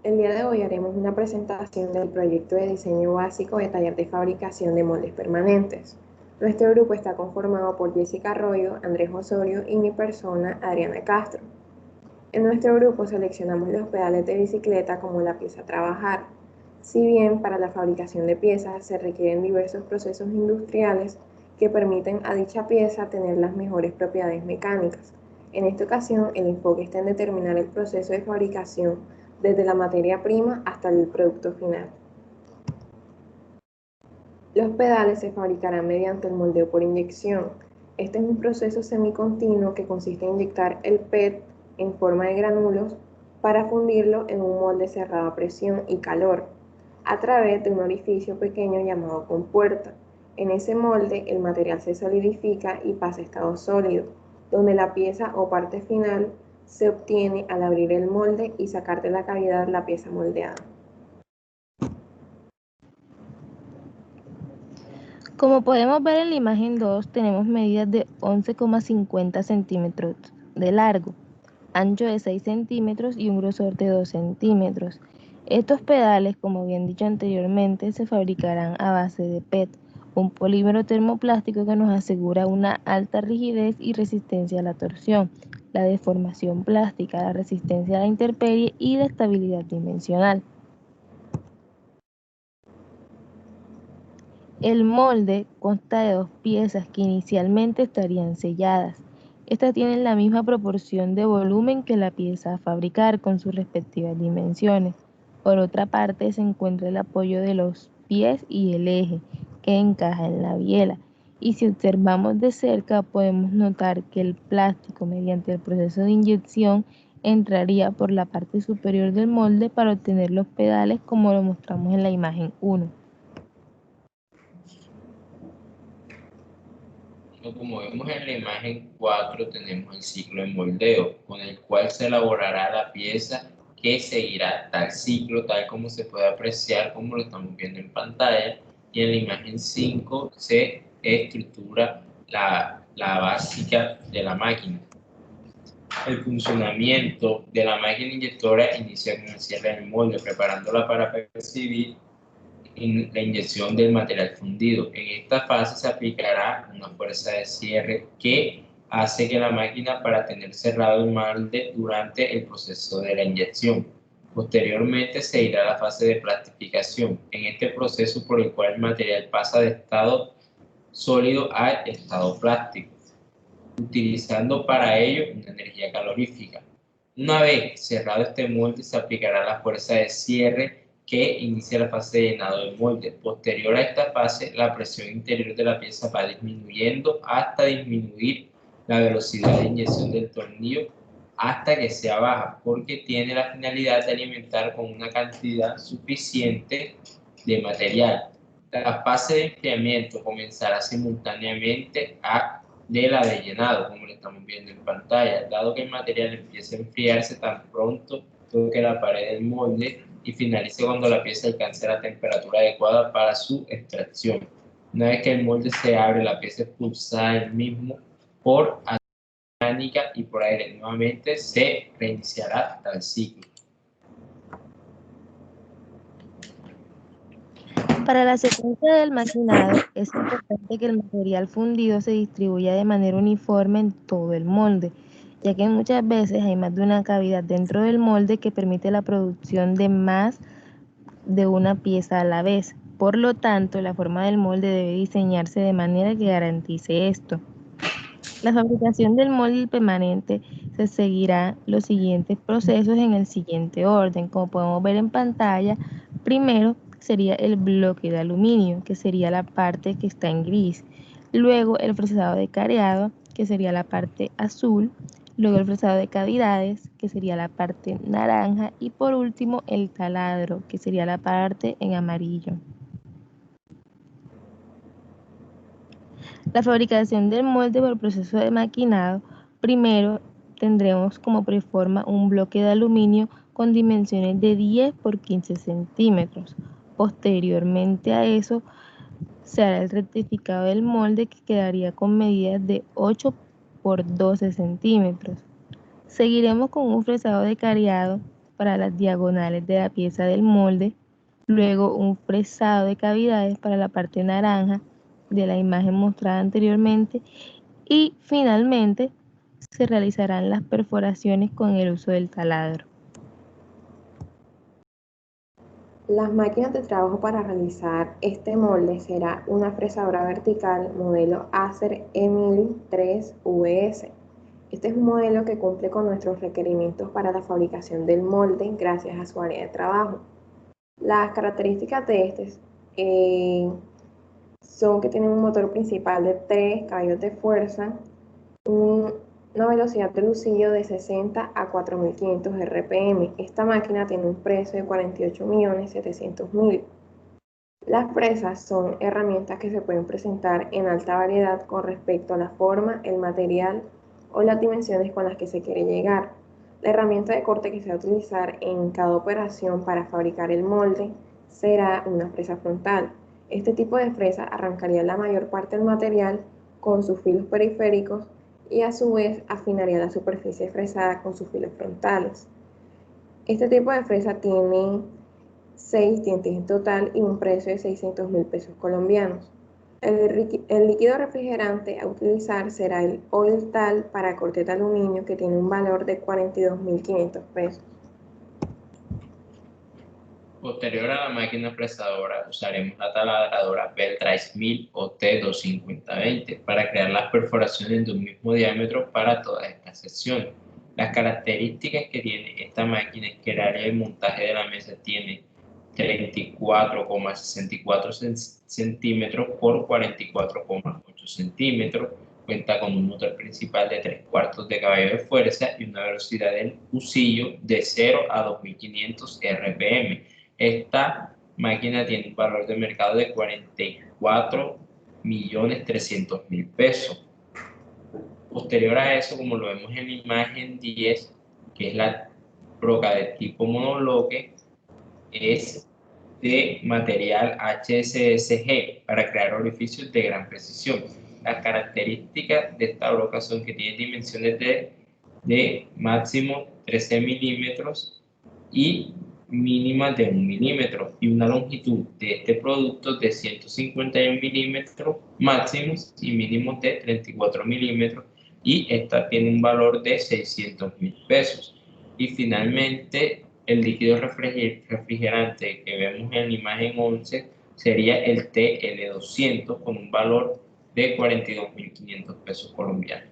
El día de hoy haremos una presentación del proyecto de diseño básico de taller de fabricación de moldes permanentes. Nuestro grupo está conformado por Jessica Arroyo, Andrés Osorio y mi persona, Adriana Castro. En nuestro grupo seleccionamos los pedales de bicicleta como la pieza a trabajar. Si bien para la fabricación de piezas se requieren diversos procesos industriales que permiten a dicha pieza tener las mejores propiedades mecánicas. En esta ocasión, el enfoque está en determinar el proceso de fabricación desde la materia prima hasta el producto final. Los pedales se fabricarán mediante el moldeo por inyección. Este es un proceso semicontinuo que consiste en inyectar el PET en forma de granulos para fundirlo en un molde cerrado a presión y calor, a través de un orificio pequeño llamado compuerta. En ese molde el material se solidifica y pasa a estado sólido, donde la pieza o parte final se obtiene al abrir el molde y sacar de la cavidad la pieza moldeada. Como podemos ver en la imagen 2, tenemos medidas de 11,50 centímetros de largo, ancho de 6 centímetros y un grosor de 2 centímetros. Estos pedales, como bien dicho anteriormente, se fabricarán a base de PET, un polímero termoplástico que nos asegura una alta rigidez y resistencia a la torsión, la deformación plástica, la resistencia a la intemperie y la estabilidad dimensional. El molde consta de dos piezas que inicialmente estarían selladas. Estas tienen la misma proporción de volumen que la pieza a fabricar con sus respectivas dimensiones. Por otra parte, se encuentra el apoyo de los pies y el eje, que encaja en la biela. Y si observamos de cerca, podemos notar que el plástico, mediante el proceso de inyección, entraría por la parte superior del molde para obtener los pedales como lo mostramos en la imagen 1. Como vemos en la imagen 4, tenemos el ciclo de moldeo, con el cual se elaborará la pieza que seguirá tal ciclo, tal como se puede apreciar, como lo estamos viendo en pantalla. Y en la imagen 5 se estructura la básica de la máquina. El funcionamiento de la máquina inyectora inicia con el cierre del molde, preparándola para percibir la inyección del material fundido. En esta fase se aplicará una fuerza de cierre que hace que la máquina para tener cerrado el molde durante el proceso de la inyección. Posteriormente se irá a la fase de plastificación, en este proceso por el cual el material pasa de estado sólido a estado plástico, utilizando para ello una energía calorífica. Una vez cerrado este molde, se aplicará la fuerza de cierre que inicia la fase de llenado del molde. Posterior a esta fase, la presión interior de la pieza va disminuyendo hasta disminuir la velocidad de inyección del tornillo hasta que sea baja, porque tiene la finalidad de alimentar con una cantidad suficiente de material. La fase de enfriamiento comenzará simultáneamente de la de llenado, como lo estamos viendo en pantalla, dado que el material empieza a enfriarse tan pronto toque la pared del molde y finalice cuando la pieza alcance la temperatura adecuada para su extracción. Una vez que el molde se abre, la pieza es expulsada del mismo por mecánica y por aire. Nuevamente se reiniciará tal ciclo. Para la secuencia del maquinado, es importante que el material fundido se distribuya de manera uniforme en todo el molde, ya que muchas veces hay más de una cavidad dentro del molde que permite la producción de más de una pieza a la vez. Por lo tanto, la forma del molde debe diseñarse de manera que garantice esto. La fabricación del molde permanente se seguirá los siguientes procesos en el siguiente orden. Como podemos ver en pantalla, primero sería el bloque de aluminio, que sería la parte que está en gris. Luego el fresado de careado, que sería la parte azul. Luego el fresado de cavidades, que sería la parte naranja. Y por último el taladro, que sería la parte en amarillo. La fabricación del molde por proceso de maquinado, primero tendremos como preforma un bloque de aluminio con dimensiones de 10 por 15 centímetros. Posteriormente a eso se hará el rectificado del molde que quedaría con medidas de 8 por 12 centímetros. Seguiremos con un fresado de careado para las diagonales de la pieza del molde, luego un fresado de cavidades para la parte naranja de la imagen mostrada anteriormente y finalmente se realizarán las perforaciones con el uso del taladro. Las máquinas de trabajo para realizar este molde será una fresadora vertical modelo Acer E1000 3 VS. Este es un modelo que cumple con nuestros requerimientos para la fabricación del molde gracias a su área de trabajo. Las características de son que tienen un motor principal de 3 caballos de fuerza, una velocidad de lucillo de 60 a 4500 RPM. Esta máquina tiene un precio de 48.700.000. Las fresas son herramientas que se pueden presentar en alta variedad con respecto a la forma, el material o las dimensiones con las que se quiere llegar. La herramienta de corte que se va a utilizar en cada operación para fabricar el molde será una fresa frontal. Este tipo de fresa arrancaría la mayor parte del material con sus filos periféricos y a su vez afinaría la superficie fresada con sus filos frontales. Este tipo de fresa tiene 6 dientes en total y un precio de 600.000 pesos colombianos. El líquido refrigerante a utilizar será el Oiltal para corte de aluminio, que tiene un valor de 42.500 pesos. Posterior a la máquina fresadora, usaremos la taladradora Beltrice 1000 o T250-20 para crear las perforaciones de un mismo diámetro para todas estas secciones. Las características que tiene esta máquina es que el área de montaje de la mesa tiene 34,64 centímetros por 44,8 centímetros, cuenta con un motor principal de 3/4 de caballo de fuerza y una velocidad del lucillo de 0 a 2500 RPM. Esta máquina tiene un valor de mercado de 44.300.000 pesos. Posterior a eso, como lo vemos en la imagen 10, que es la broca de tipo monobloque, es de material HSSG para crear orificios de gran precisión. Las características de esta broca son que tiene dimensiones de máximo 13 milímetros y mínima de 1 milímetro y una longitud de este producto de 151 milímetros máximos y mínimos de 34 milímetros, y esta tiene un valor de 600.000 pesos. Y finalmente el líquido refrigerante que vemos en la imagen 11 sería el TL200 con un valor de 42.500 pesos colombianos.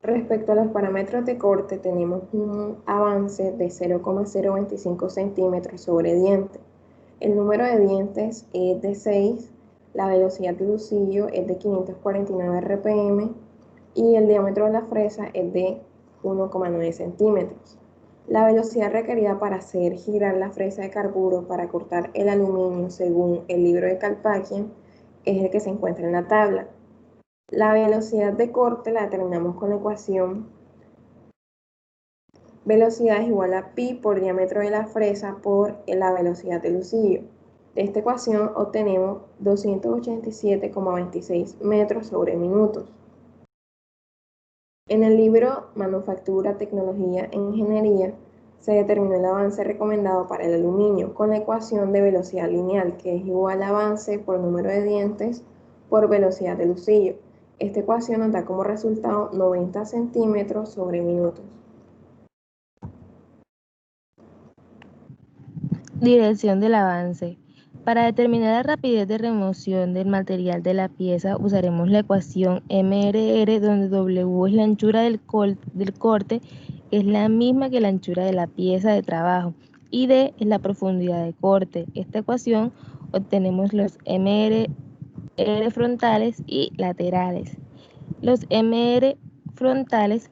Respecto a los parámetros de corte, tenemos un avance de 0,025 centímetros sobre diente. El número de dientes es de 6, la velocidad de lucillo es de 549 RPM y el diámetro de la fresa es de 1,9 centímetros. La velocidad requerida para hacer girar la fresa de carburo para cortar el aluminio según el libro de Calpakhian es el que se encuentra en la tabla. La velocidad de corte la determinamos con la ecuación velocidad es igual a pi por diámetro de la fresa por la velocidad del lucillo. De esta ecuación obtenemos 287,26 metros sobre minutos. En el libro Manufactura, Tecnología e Ingeniería se determinó el avance recomendado para el aluminio con la ecuación de velocidad lineal, que es igual a avance por número de dientes por velocidad del lucillo. Esta ecuación nos da como resultado 90 centímetros sobre minutos. Dirección del avance. Para determinar la rapidez de remoción del material de la pieza usaremos la ecuación MRR, donde W es la anchura del corte, es la misma que la anchura de la pieza de trabajo, y D es la profundidad de corte. Esta ecuación obtenemos los MR frontales y laterales. Los MR frontales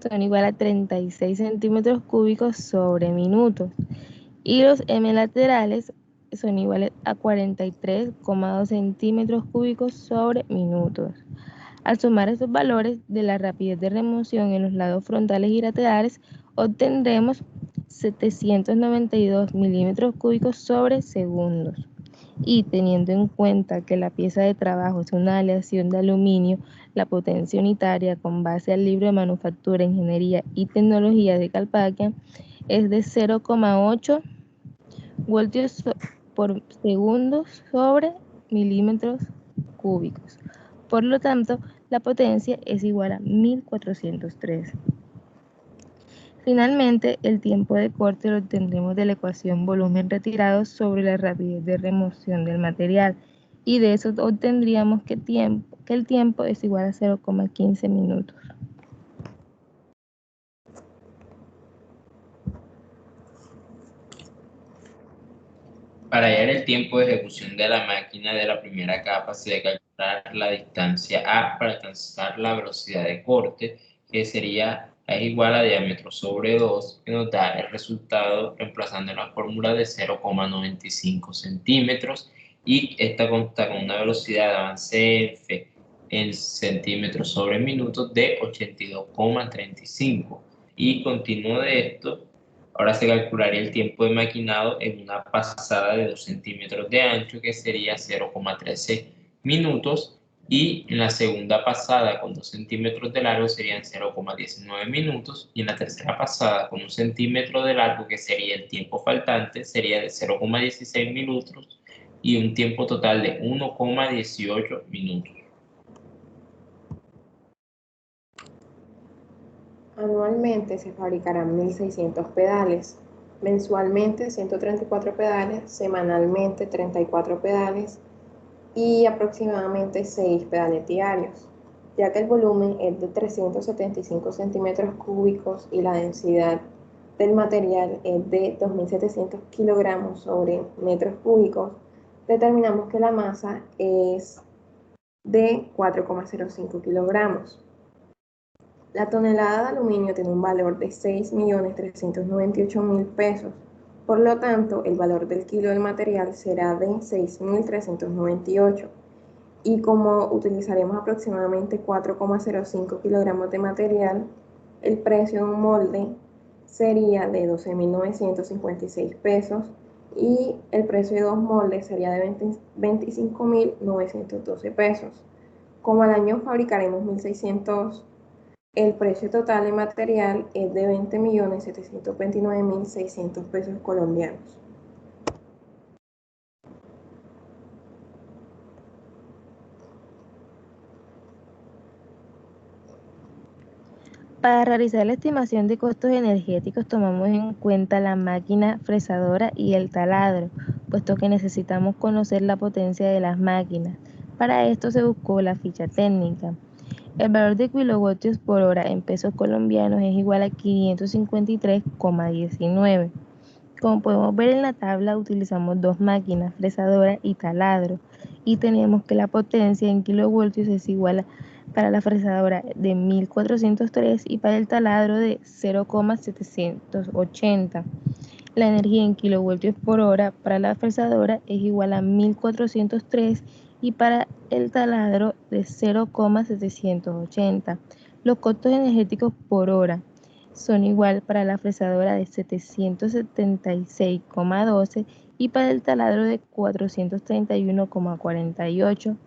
son igual a 36 centímetros cúbicos sobre minutos y los M laterales son iguales a 43,2 centímetros cúbicos sobre minutos. Al sumar estos valores de la rapidez de remoción en los lados frontales y laterales, obtendremos 792 milímetros cúbicos sobre segundos. Y teniendo en cuenta que la pieza de trabajo es una aleación de aluminio, la potencia unitaria con base al libro de manufactura, ingeniería y tecnología de Calpaquian es de 0,8 voltios por segundo sobre milímetros cúbicos. Por lo tanto, la potencia es igual a 1403. Finalmente, el tiempo de corte lo obtendremos de la ecuación volumen retirado sobre la rapidez de remoción del material, y de eso obtendríamos que el tiempo es igual a 0,15 minutos. Para hallar el tiempo de ejecución de la máquina de la primera capa, se debe calcular la distancia A para alcanzar la velocidad de corte, que sería A igual a diámetro sobre 2, que nos da el resultado reemplazando la fórmula de 0,95 centímetros, y esta consta con una velocidad de avance F en centímetros sobre minutos de 82,35. Y continuo de esto, ahora se calcularía el tiempo de maquinado en una pasada de 2 centímetros de ancho, que sería 0,13 minutos, y en la segunda pasada con 2 centímetros de largo serían 0,19 minutos, y en la tercera pasada con 1 centímetro de largo, que sería el tiempo faltante, sería de 0,16 minutos y un tiempo total de 1,18 minutos. Anualmente se fabricarán 1.600 pedales, mensualmente 134 pedales, semanalmente 34 pedales y aproximadamente 6 pedales diarios, ya que el volumen es de 375 centímetros cúbicos y la densidad del material es de 2.700 kilogramos sobre metros cúbicos. Determinamos que la masa es de 4,05 kilogramos. La tonelada de aluminio tiene un valor de 6.398.000 pesos. Por lo tanto, el valor del kilo del material será de 6.398. Y como utilizaremos aproximadamente 4,05 kilogramos de material, el precio de un molde sería de 12.956 pesos y el precio de 2 moldes sería de 25.912 pesos. Como al año fabricaremos 1.600, el precio total de material es de 20.729.600 pesos colombianos. Para realizar la estimación de costos energéticos tomamos en cuenta la máquina fresadora y el taladro, puesto que necesitamos conocer la potencia de las máquinas. Para esto se buscó la ficha técnica. El valor de kilovatios por hora en pesos colombianos es igual a 553,19. Como podemos ver en la tabla, utilizamos dos máquinas, fresadora y taladro, y tenemos que la potencia en kilovoltios es igual para la fresadora de 1403 y para el taladro de 0,780. La energía en kilovoltios por hora para la fresadora es igual a 1403 y para el taladro de 0,780. Los costos energéticos por hora son igual para la fresadora de 776,12 y para el taladro de 431,48.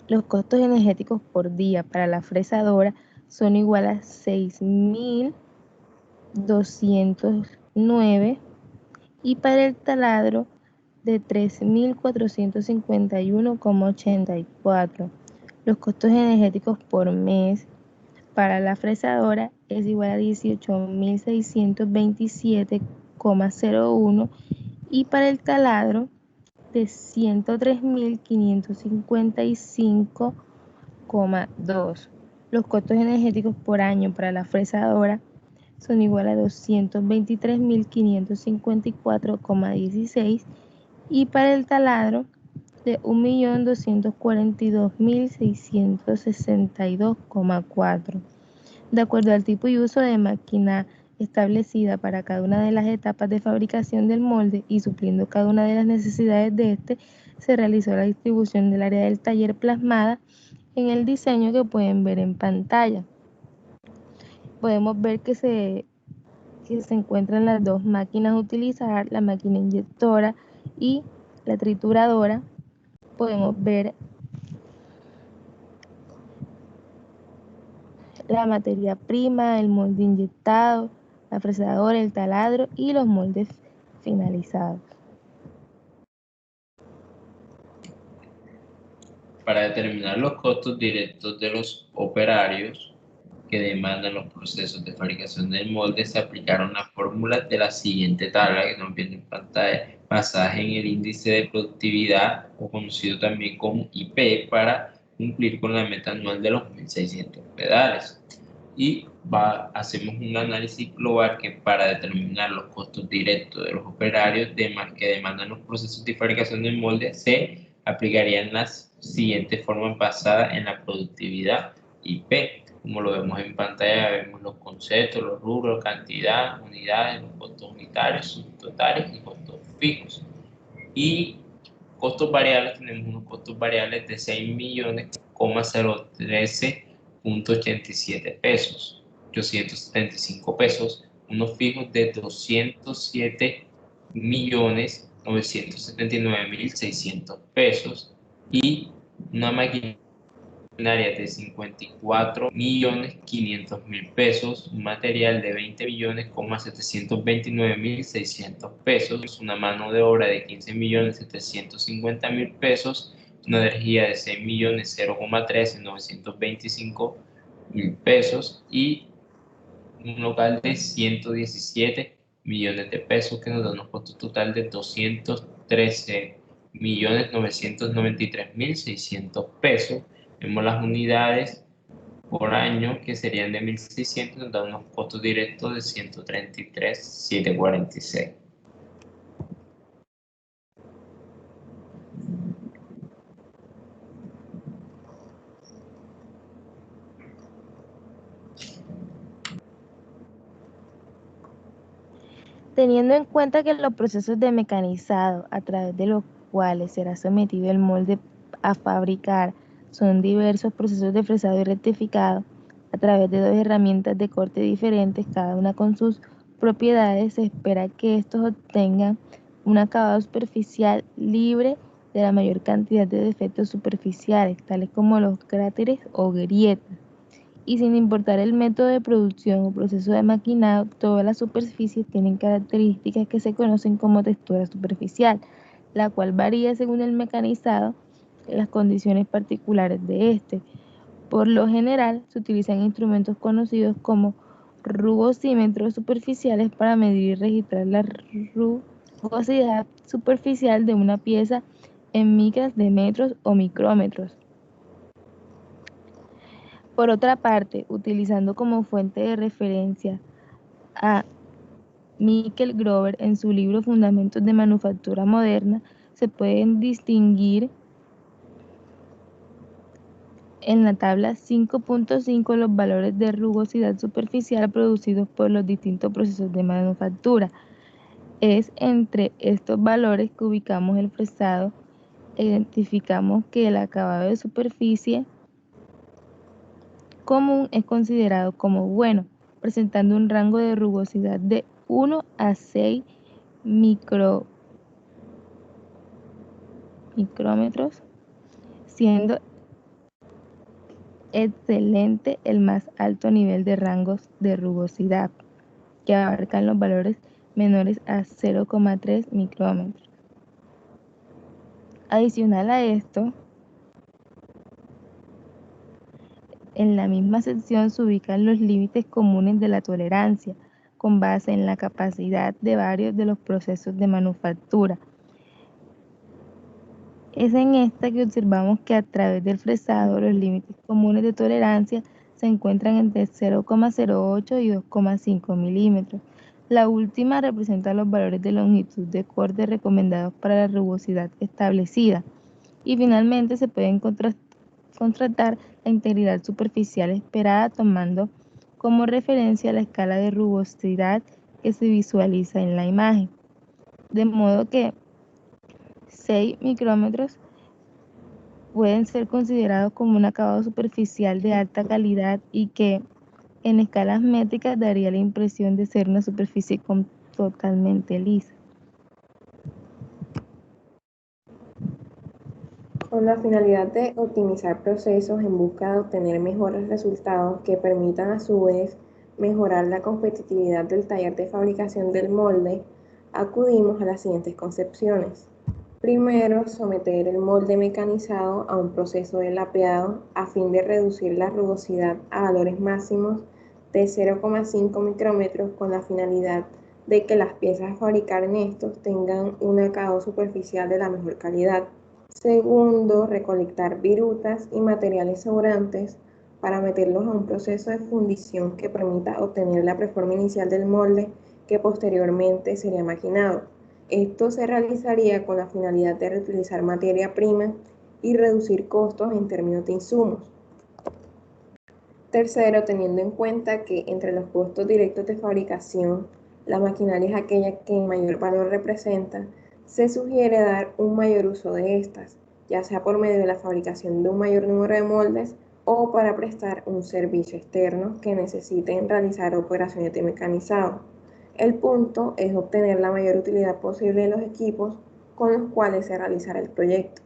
Los costos energéticos por día para la fresadora son igual a 6.209 y para el taladro de 3.451,84. Los costos energéticos por mes para la fresadora es igual a 18.627,01 y para el taladro de 103.555,2. Los costos energéticos por año para la fresadora son igual a 223.554,16 y para el taladro de 1.242.662,4. De acuerdo al tipo y uso de máquina establecida para cada una de las etapas de fabricación del molde y supliendo cada una de las necesidades de este, se realizó la distribución del área del taller plasmada en el diseño que pueden ver en pantalla. Podemos ver que se encuentran las dos máquinas a utilizar, la máquina inyectora y la trituradora, podemos ver la materia prima, el molde inyectado, la fresadora, el taladro y los moldes finalizados. Para determinar los costos directos de los operarios que demandan los procesos de fabricación del molde, se aplicaron las fórmulas de la siguiente tabla que estamos viendo en pantalla, basadas en el índice de productividad, o conocido también como IP, para cumplir con la meta anual de los 1.600 pedales. Y hacemos un análisis global que para determinar los costos directos de los operarios que demandan los procesos de fabricación del molde, se aplicarían las siguientes formas basadas en la productividad IP. Como lo vemos en pantalla, vemos los conceptos, los rubros, cantidad, unidades, los costos unitarios, subtotales y costos fijos. Y costos variables, tenemos unos costos variables de 6.013.87 pesos, 875 pesos, unos fijos de 207.979.600 pesos y una maquinaria de 54.500.000 pesos, un material de 20.729.600 pesos, una mano de obra de 15.750.000 pesos, una energía de 6.013.925.000 pesos y un local de 117 millones de pesos, que nos da un costo total de 213.993.600 pesos. Vemos las unidades por año, que serían de 1.600, nos da unos costos directos de 133.746. Teniendo en cuenta que los procesos de mecanizado a través de los cuales será sometido el molde a fabricar son diversos procesos de fresado y rectificado a través de dos herramientas de corte diferentes, cada una con sus propiedades, se espera que estos obtengan un acabado superficial libre de la mayor cantidad de defectos superficiales, tales como los cráteres o grietas. Y sin importar el método de producción o proceso de maquinado, todas las superficies tienen características que se conocen como textura superficial, la cual varía según el mecanizado y las condiciones particulares de este. Por lo general, se utilizan instrumentos conocidos como rugosímetros superficiales para medir y registrar la rugosidad superficial de una pieza en micras de metros o micrómetros. Por otra parte, utilizando como fuente de referencia a Michael Grover en su libro Fundamentos de Manufactura Moderna, se pueden distinguir en la tabla 5.5 los valores de rugosidad superficial producidos por los distintos procesos de manufactura. Es entre estos valores que ubicamos el fresado e identificamos que el acabado de superficie común es considerado como bueno, presentando un rango de rugosidad de 1 a 6 micrómetros, siendo excelente el más alto nivel de rangos de rugosidad, que abarcan los valores menores a 0,3 micrómetros. Adicional a esto, en la misma sección se ubican los límites comunes de la tolerancia, con base en la capacidad de varios de los procesos de manufactura. Es en esta que observamos que a través del fresado los límites comunes de tolerancia se encuentran entre 0,08 y 2,5 milímetros. La última representa los valores de longitud de corte recomendados para la rugosidad establecida. Y finalmente se pueden contrastar la integridad superficial esperada tomando como referencia la escala de rugosidad que se visualiza en la imagen. De modo que 6 micrómetros pueden ser considerados como un acabado superficial de alta calidad y que en escalas métricas daría la impresión de ser una superficie totalmente lisa. con la finalidad de optimizar procesos en busca de obtener mejores resultados que permitan a su vez mejorar la competitividad del taller de fabricación del molde, acudimos a las siguientes concepciones. Primero, someter el molde mecanizado a un proceso de lapeado a fin de reducir la rugosidad a valores máximos de 0,5 micrómetros con la finalidad de que las piezas a fabricar en estos tengan un acabado superficial de la mejor calidad. Segundo, recolectar virutas y materiales sobrantes para meterlos a un proceso de fundición que permita obtener la preforma inicial del molde que posteriormente sería maquinado. Esto se realizaría con la finalidad de reutilizar materia prima y reducir costos en términos de insumos. Tercero, teniendo en cuenta que entre los costos directos de fabricación, la maquinaria es aquella que mayor valor representa, se sugiere dar un mayor uso de estas, ya sea por medio de la fabricación de un mayor número de moldes o para prestar un servicio externo que necesiten realizar operaciones de mecanizado. El punto es obtener la mayor utilidad posible de los equipos con los cuales se realizará el proyecto.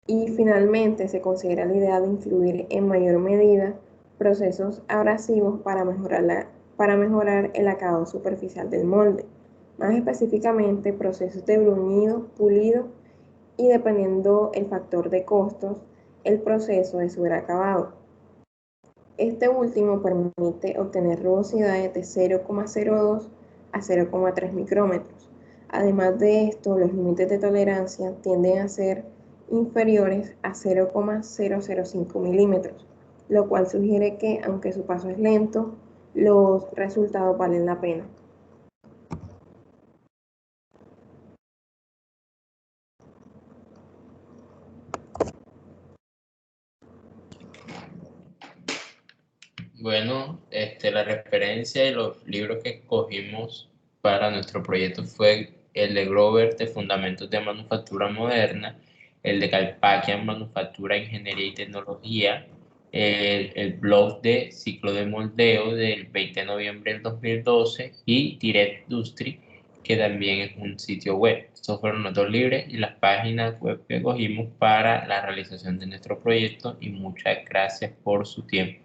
Y finalmente se considera la idea de incluir en mayor medida procesos abrasivos para mejorar el acabado superficial del molde, más específicamente procesos de bruñido, pulido y dependiendo el factor de costos, el proceso de sobreacabado. Este último permite obtener rugosidades de 0,02 a 0,3 micrómetros. Además de esto, los límites de tolerancia tienden a ser inferiores a 0,005 milímetros, lo cual sugiere que, aunque su paso es lento, los resultados valen la pena. Bueno, la referencia y los libros que escogimos para nuestro proyecto fue el de Grover de Fundamentos de Manufactura Moderna, el de Calpaquian Manufactura, Ingeniería y Tecnología, el blog de Ciclo de Moldeo del 20 de noviembre del 2012 y Direct Industry, que también es un sitio web. Estos fueron los dos libros y las páginas web que escogimos para la realización de nuestro proyecto y muchas gracias por su tiempo.